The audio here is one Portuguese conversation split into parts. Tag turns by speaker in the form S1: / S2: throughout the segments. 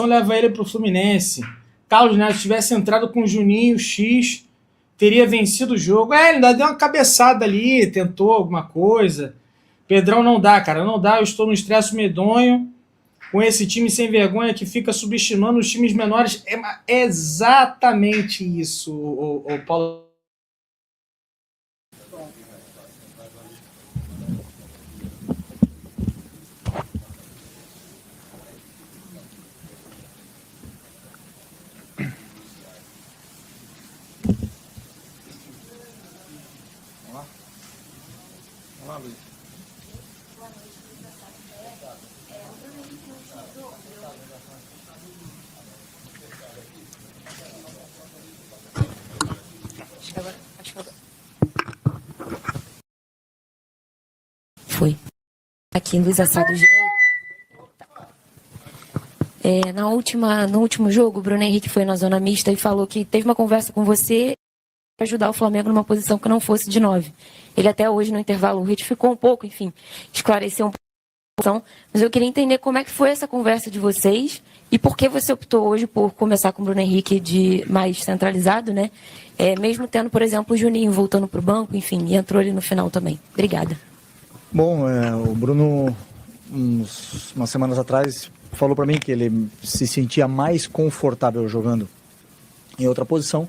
S1: leva ele para o Fluminense. Carlos Neto tivesse entrado com o Juninho X, teria vencido o jogo. Ele ainda deu uma cabeçada ali, tentou alguma coisa. Pedrão não dá, cara, não dá. Eu estou no estresse medonho com esse time sem vergonha que fica subestimando os times menores. É exatamente isso, o Paulo.
S2: Foi. Aqui, Luiz Assado G. No último jogo, o Bruno Henrique foi na zona mista e falou que teve uma conversa com você para ajudar o Flamengo numa posição que não fosse de 9. Ele até hoje, no intervalo, retificou um pouco, enfim, esclareceu um pouco a posição. Mas eu queria entender como é que foi essa conversa de vocês e por que você optou hoje por começar com o Bruno Henrique de mais centralizado, né? Mesmo tendo, por exemplo, o Juninho voltando para o banco, enfim, e entrou ali no final também. Obrigada.
S3: Bom, o Bruno, umas semanas atrás, falou para mim que ele se sentia mais confortável jogando em outra posição,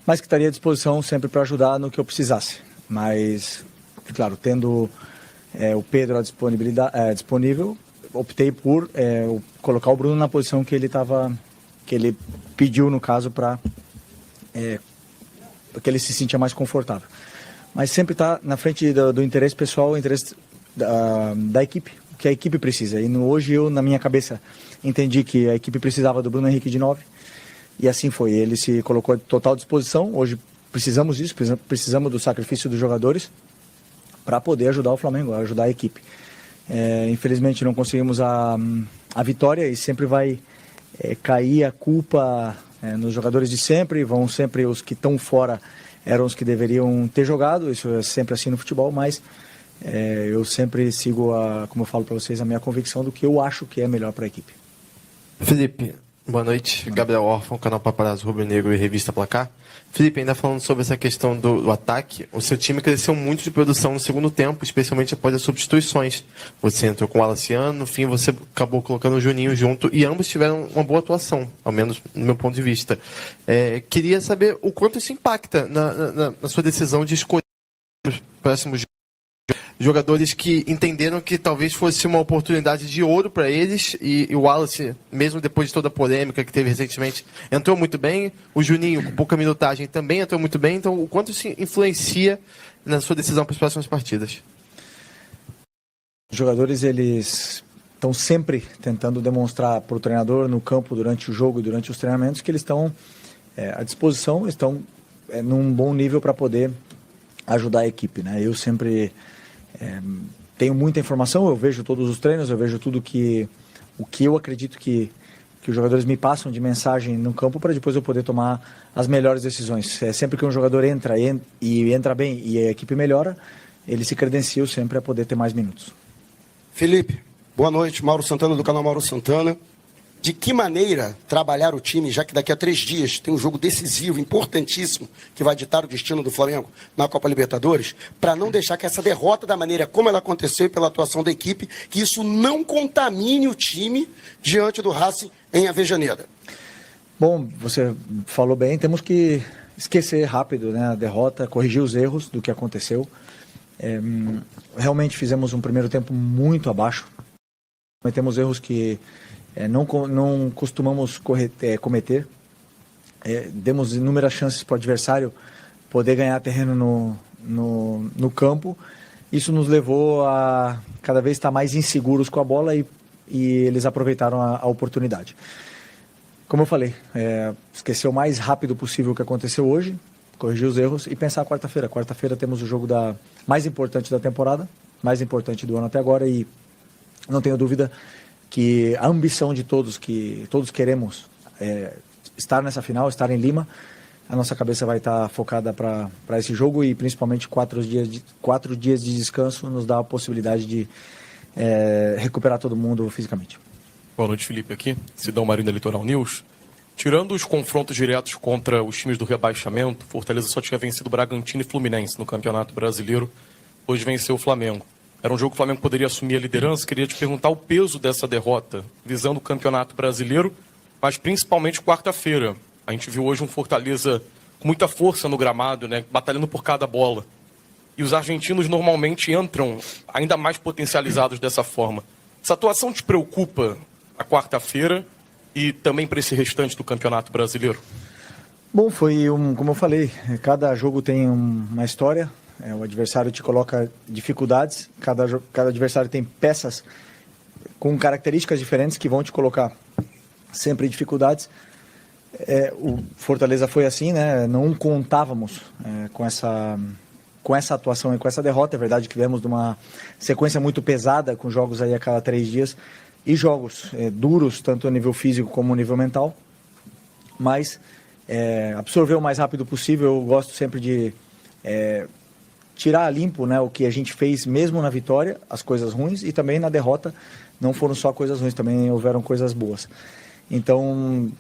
S3: mas que estaria à disposição sempre para ajudar no que eu precisasse. Mas, claro, tendo o Pedro disponível, optei por colocar o Bruno na posição que ele pediu, no caso, para que ele se sentia mais confortável. Mas sempre está na frente do interesse pessoal, o interesse da equipe, o que a equipe precisa. E hoje eu, na minha cabeça, entendi que a equipe precisava do Bruno Henrique de 9, e assim foi. Ele se colocou à total disposição. Hoje precisamos disso, precisamos do sacrifício dos jogadores para poder ajudar o Flamengo, ajudar a equipe. Infelizmente não conseguimos a vitória e sempre vai cair a culpa nos jogadores de sempre, vão sempre os que estão fora eram os que deveriam ter jogado, isso é sempre assim no futebol, mas eu sempre sigo, como eu falo para vocês, a minha convicção do que eu acho que é melhor para a equipe.
S4: Felipe, boa noite. Gabriel Orfan, canal Paparazzo Rubro Negro e Revista Placar. Felipe, ainda falando sobre essa questão do ataque, o seu time cresceu muito de produção no segundo tempo, especialmente após as substituições. Você entrou com o Alaciano, no fim você acabou colocando o Juninho junto e ambos tiveram uma boa atuação, ao menos no meu ponto de vista. Queria saber o quanto isso impacta na sua decisão de escolher os próximos jogadores que entenderam que talvez fosse uma oportunidade de ouro para eles, e o Wallace, mesmo depois de toda a polêmica que teve recentemente, entrou muito bem, o Juninho, com pouca minutagem, também entrou muito bem. Então, o quanto isso influencia na sua decisão para as próximas partidas?
S3: Os jogadores, eles estão sempre tentando demonstrar para o treinador no campo, durante o jogo e durante os treinamentos, que eles estão à disposição, estão num bom nível para poder ajudar a equipe, né? Eu sempre tenho muita informação, eu vejo todos os treinos, eu vejo tudo o que eu acredito que os jogadores me passam de mensagem no campo, para depois eu poder tomar as melhores decisões. Sempre que um jogador entra bem e a equipe melhora, ele se credencia sempre a poder ter mais minutos.
S5: Felipe, boa noite. Mauro Santana, do canal Mauro Santana. De que maneira trabalhar o time, já que daqui a 3 dias tem um jogo decisivo, importantíssimo, que vai ditar o destino do Flamengo na Copa Libertadores, para não deixar que essa derrota, da maneira como ela aconteceu e pela atuação da equipe, que isso não contamine o time diante do Racing em Avejaneira?
S3: Bom, você falou bem, temos que esquecer rápido, né, a derrota, corrigir os erros do que aconteceu. Realmente fizemos um primeiro tempo muito abaixo, cometemos erros que não costumamos cometer. Demos inúmeras chances para o adversário poder ganhar terreno no campo. Isso nos levou a cada vez estar mais inseguros com a bola e eles aproveitaram a oportunidade. Como eu falei, esquecer o mais rápido possível o que aconteceu hoje, corrigir os erros e pensar quarta-feira. Quarta-feira temos o jogo mais importante da temporada, mais importante do ano até agora, e não tenho dúvida que a ambição de todos, que todos queremos estar nessa final, estar em Lima, a nossa cabeça vai estar focada para esse jogo, e principalmente 4 dias de descanso nos dá a possibilidade de recuperar todo mundo fisicamente.
S6: Boa noite, Felipe, aqui. Sidão Marinho da Litoral News. Tirando os confrontos diretos contra os times do rebaixamento, Fortaleza só tinha vencido Bragantino e Fluminense no Campeonato Brasileiro. Hoje venceu o Flamengo. Era um jogo que o Flamengo poderia assumir a liderança. Queria te perguntar o peso dessa derrota, visando o Campeonato Brasileiro, mas principalmente quarta-feira. A gente viu hoje um Fortaleza com muita força no gramado, né, batalhando por cada bola. E os argentinos normalmente entram ainda mais potencializados dessa forma. Essa atuação te preocupa a quarta-feira e também para esse restante do Campeonato Brasileiro?
S3: Bom, como eu falei, cada jogo tem uma história, o adversário te coloca dificuldades, cada adversário tem peças com características diferentes que vão te colocar sempre dificuldades. O Fortaleza foi assim, né? Não contávamos com essa atuação e com essa derrota. É verdade que viemos de uma sequência muito pesada, com jogos aí a cada 3 dias, e jogos duros, tanto a nível físico como a nível mental, mas absorver o mais rápido possível. Eu gosto sempre de tirar a limpo, né, o que a gente fez mesmo na vitória, as coisas ruins, e também na derrota não foram só coisas ruins, também houveram coisas boas. Então,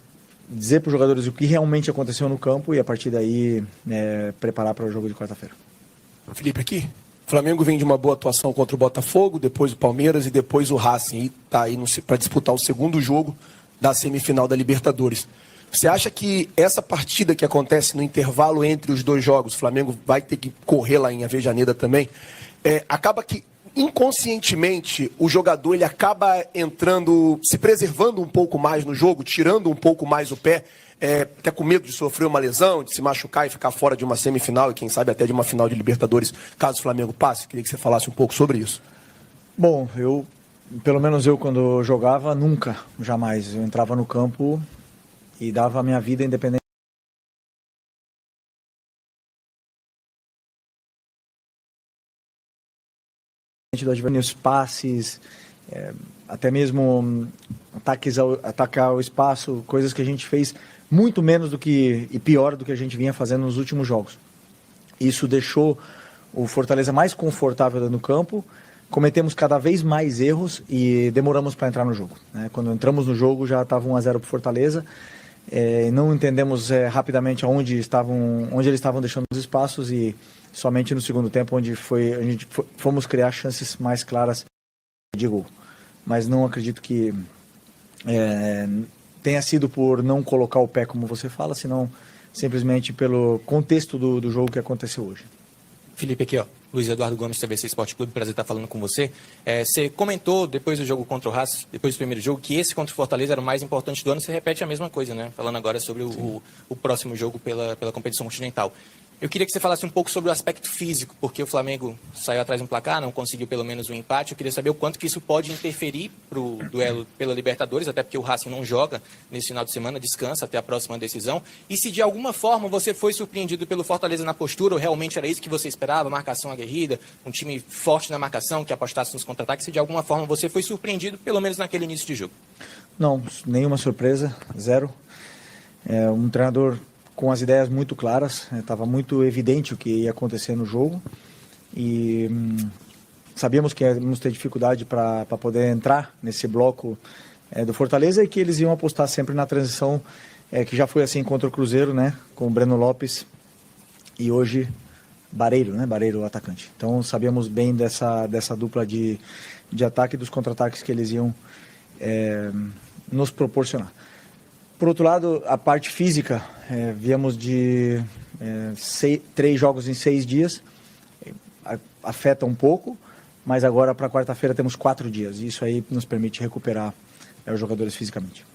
S3: dizer para os jogadores o que realmente aconteceu no campo e a partir daí preparar para o jogo de quarta-feira.
S7: Felipe, aqui. O Flamengo vem de uma boa atuação contra o Botafogo, depois o Palmeiras e depois o Racing. E está aí para disputar o segundo jogo da semifinal da Libertadores. Você acha que essa partida que acontece no intervalo entre os 2 jogos, o Flamengo vai ter que correr lá em Avejaneda também, acaba que inconscientemente o jogador ele acaba entrando, se preservando um pouco mais no jogo, tirando um pouco mais o pé, até com medo de sofrer uma lesão, de se machucar e ficar fora de uma semifinal e quem sabe até de uma final de Libertadores, caso o Flamengo passe? Queria que você falasse um pouco sobre isso.
S3: Bom, pelo menos eu quando jogava, nunca, jamais. Eu entrava no campo e dava a minha vida independente do adversário, os passes, até mesmo atacar o espaço, coisas que a gente fez muito menos e pior do que a gente vinha fazendo nos últimos jogos. Isso deixou o Fortaleza mais confortável no campo, cometemos cada vez mais erros e demoramos para entrar no jogo, né? Quando entramos no jogo já estava 1-0 para o Fortaleza, não entendemos rapidamente onde eles estavam deixando os espaços e somente no segundo tempo onde a gente fomos criar chances mais claras de gol. Mas não acredito que tenha sido por não colocar o pé, como você fala, senão simplesmente pelo contexto do jogo que aconteceu hoje.
S8: Felipe, aqui, ó. Luiz Eduardo Gomes, TVC Esporte Clube, prazer estar falando com você. Você comentou, depois do jogo contra o Racing, depois do primeiro jogo, que esse contra o Fortaleza era o mais importante do ano. Você repete a mesma coisa, né? Falando agora sobre o próximo jogo pela competição continental. Eu queria que você falasse um pouco sobre o aspecto físico, porque o Flamengo saiu atrás do placar, não conseguiu pelo menos um empate. Eu queria saber o quanto que isso pode interferir para o duelo pela Libertadores, até porque o Racing não joga nesse final de semana, descansa até a próxima decisão. E se de alguma forma você foi surpreendido pelo Fortaleza na postura, ou realmente era isso que você esperava, marcação aguerrida, um time forte na marcação, que apostasse nos contra-ataques, se de alguma forma você foi surpreendido, pelo menos naquele início de jogo?
S3: Não, nenhuma surpresa, zero. Um treinador com as ideias muito claras, estava muito evidente o que ia acontecer no jogo e sabíamos que íamos ter dificuldade para poder entrar nesse bloco do Fortaleza e que eles iam apostar sempre na transição, que já foi assim contra o Cruzeiro, né, com o Breno Lopes e hoje Barreiro, né, Barreiro o atacante. Então sabíamos bem dessa dupla de ataque e dos contra-ataques que eles iam nos proporcionar. Por outro lado, a parte física, viemos de 3 jogos em 6 dias, afeta um pouco, mas agora para quarta-feira temos 4 dias, e isso aí nos permite recuperar os jogadores fisicamente.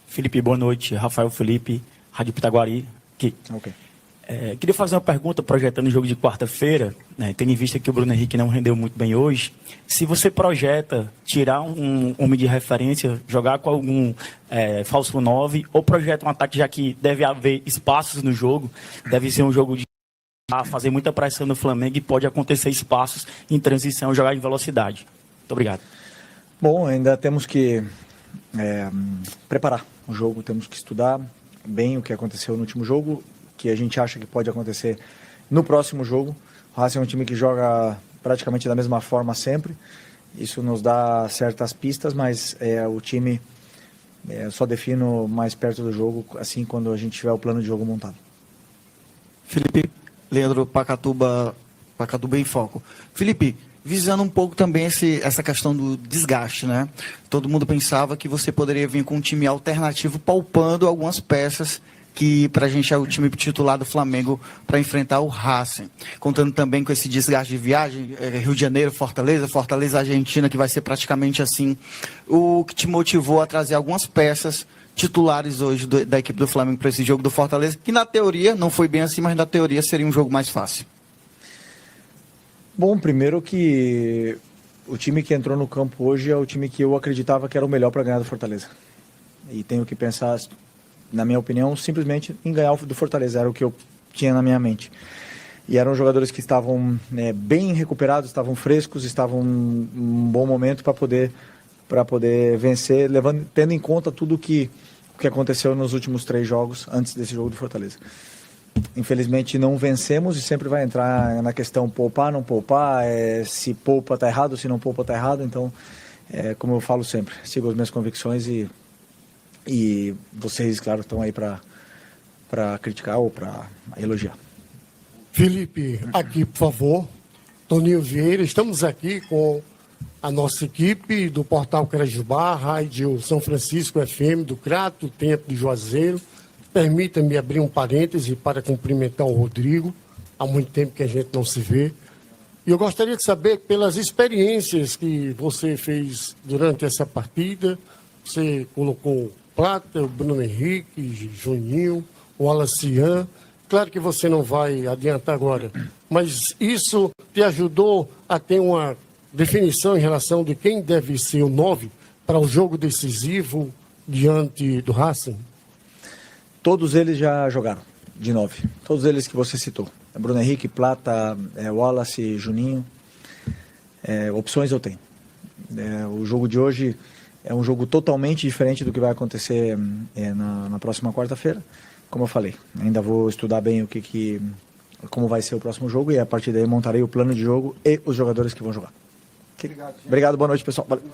S9: Felipe, boa noite. Rafael Felipe, Rádio Pitaguari, aqui.
S3: Ok.
S9: Queria fazer uma pergunta projetando o jogo de quarta-feira, né, tendo em vista que o Bruno Henrique não rendeu muito bem hoje. Se você projeta tirar um homem de referência, jogar com algum falso 9, ou projeta um ataque, já que deve haver espaços no jogo, deve ser um jogo de fazer muita pressão no Flamengo e pode acontecer espaços em transição, jogar em velocidade. Muito obrigado.
S3: Bom, ainda temos que preparar o jogo, temos que estudar bem o que aconteceu no último jogo, que a gente acha que pode acontecer no próximo jogo. O Racing é um time que joga praticamente da mesma forma sempre. Isso nos dá certas pistas, mas o time Só defino mais perto do jogo, assim, quando a gente tiver o plano de jogo montado.
S10: Felipe, Leandro, Pacatuba em Foco. Felipe, visando um pouco também essa questão do desgaste, né? Todo mundo pensava que você poderia vir com um time alternativo, poupando algumas peças que para a gente é o time titular do Flamengo para enfrentar o Racing. Contando também com esse desgaste de viagem, Rio de Janeiro, Fortaleza, Argentina, que vai ser praticamente assim. O que te motivou a trazer algumas peças titulares hoje da equipe do Flamengo para esse jogo do Fortaleza, que na teoria, não foi bem assim, mas na teoria seria um jogo mais fácil?
S3: Bom, primeiro que o time que entrou no campo hoje é o time que eu acreditava que era o melhor para ganhar do Fortaleza. E tenho que pensar, na minha opinião, simplesmente em ganhar do Fortaleza, era o que eu tinha na minha mente. E eram jogadores que estavam bem recuperados, estavam frescos, estavam em um bom momento para poder vencer, tendo em conta tudo o que aconteceu nos últimos 3 jogos antes desse jogo do Fortaleza. Infelizmente não vencemos e sempre vai entrar na questão poupar, não poupar, se poupa tá errado, se não poupa tá errado. Então, como eu falo sempre, sigo as minhas convicções e vocês, claro, estão aí para criticar ou para elogiar.
S11: Felipe, aqui, por favor. Toninho Vieira, estamos aqui com a nossa equipe do Portal Crajubá, Rádio São Francisco FM, do Crato, Tempo de Juazeiro. Permita-me abrir um parêntese para cumprimentar o Rodrigo. Há muito tempo que a gente não se vê. E eu gostaria de saber, pelas experiências que você fez durante essa partida, você colocou Plata, o Bruno Henrique, Juninho, o Alacian. Claro que você não vai adiantar agora, mas isso te ajudou a ter uma definição em relação de quem deve ser o 9 para o jogo decisivo diante do Racing?
S3: Todos eles já jogaram de 9. Todos eles que você citou. Bruno Henrique, Plata, Wallace, Juninho. Opções eu tenho. O jogo de hoje é um jogo totalmente diferente do que vai acontecer na próxima quarta-feira. Como eu falei, ainda vou estudar bem como vai ser o próximo jogo e a partir daí montarei o plano de jogo e os jogadores que vão jogar. Obrigado, boa noite, pessoal. Valeu.